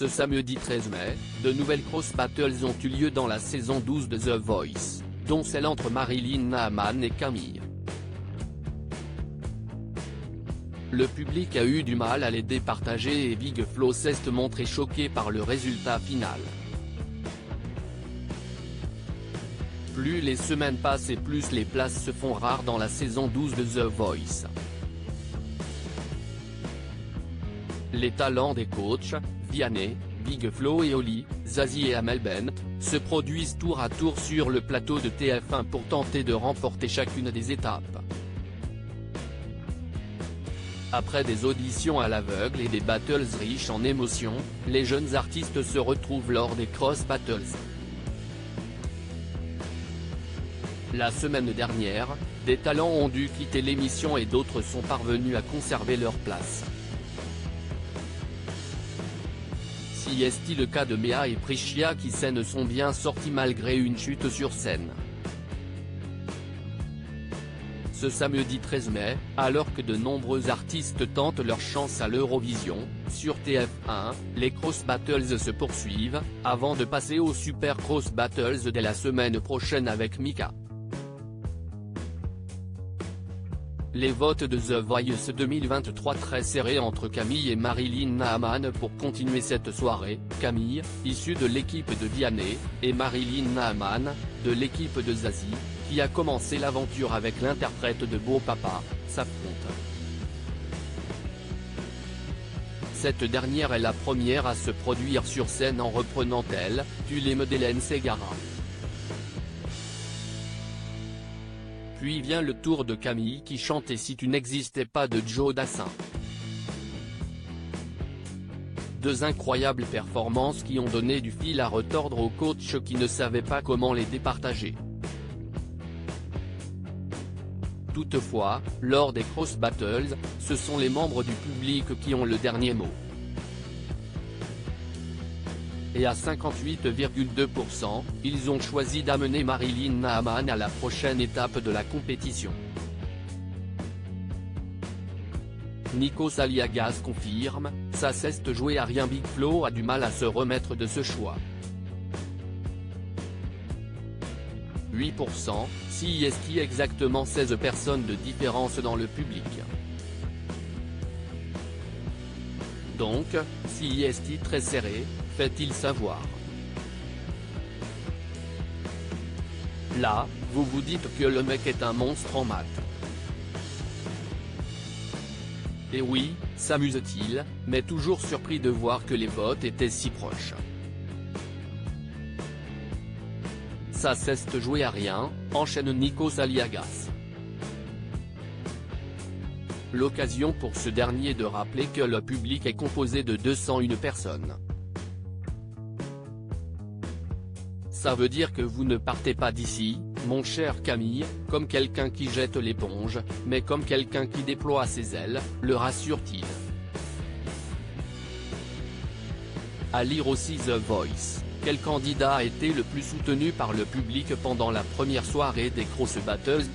Ce samedi 13 mai, de nouvelles cross battles ont eu lieu dans la saison 12 de The Voice, dont celle entre Marilyn Naaman et Camille. Le public a eu du mal à les départager et Big Flo s'est montré choqué par le résultat final. Plus les semaines passent et plus les places se font rares dans la saison 12 de The Voice. Les talents des coachs, Vianney, Big Flo et Oli, Zazie et Amel Bent, se produisent tour à tour sur le plateau de TF1 pour tenter de remporter chacune des étapes. Après des auditions à l'aveugle et des battles riches en émotions, les jeunes artistes se retrouvent lors des cross battles. La semaine dernière, des talents ont dû quitter l'émission et d'autres sont parvenus à conserver leur place. Si est-il le cas de Méa et Priscilla qui ne sont bien sortis malgré une chute sur scène. Ce samedi 13 mai, alors que de nombreux artistes tentent leur chance à l'Eurovision, sur TF1, les cross battles se poursuivent, avant de passer aux super cross battles dès la semaine prochaine avec Mika. Les votes de The Voice 2023 très serrés entre Camille et Marilyn Naaman pour continuer cette soirée. Camille, issue de l'équipe de Vianney, et Marilyn Naaman, de l'équipe de Zazie, qui a commencé l'aventure avec l'interprète de Beau Papa, s'affrontent. Cette dernière est la première à se produire sur scène en reprenant du lemme d'Hélène Ségara. Puis vient le tour de Camille qui chante Et si tu n'existais pas de Joe Dassin. Deux incroyables performances qui ont donné du fil à retordre aux coachs qui ne savaient pas comment les départager. Toutefois, lors des cross battles, ce sont les membres du public qui ont le dernier mot. Et à 58,2%, ils ont choisi d'amener Marilyn Naaman à la prochaine étape de la compétition. Nikos Aliagas confirme, ça s'est joué à rien. Big Flo a du mal à se remettre de ce choix. 8%, si est exactement 16 personnes de différence dans le public. Donc, si est très serré, fait-il savoir. Là, vous vous dites que le mec est un monstre en maths. Et oui, s'amuse-t-il, mais toujours surpris de voir que les votes étaient si proches. Ça s'est joué à rien, enchaîne Nikos Aliagas. L'occasion pour ce dernier de rappeler que le public est composé de 201 personnes. Ça veut dire que vous ne partez pas d'ici, mon cher Camille, comme quelqu'un qui jette l'éponge, mais comme quelqu'un qui déploie ses ailes, le rassure-t-il. À lire aussi The Voice, quel candidat a été le plus soutenu par le public pendant la première soirée des cross battles?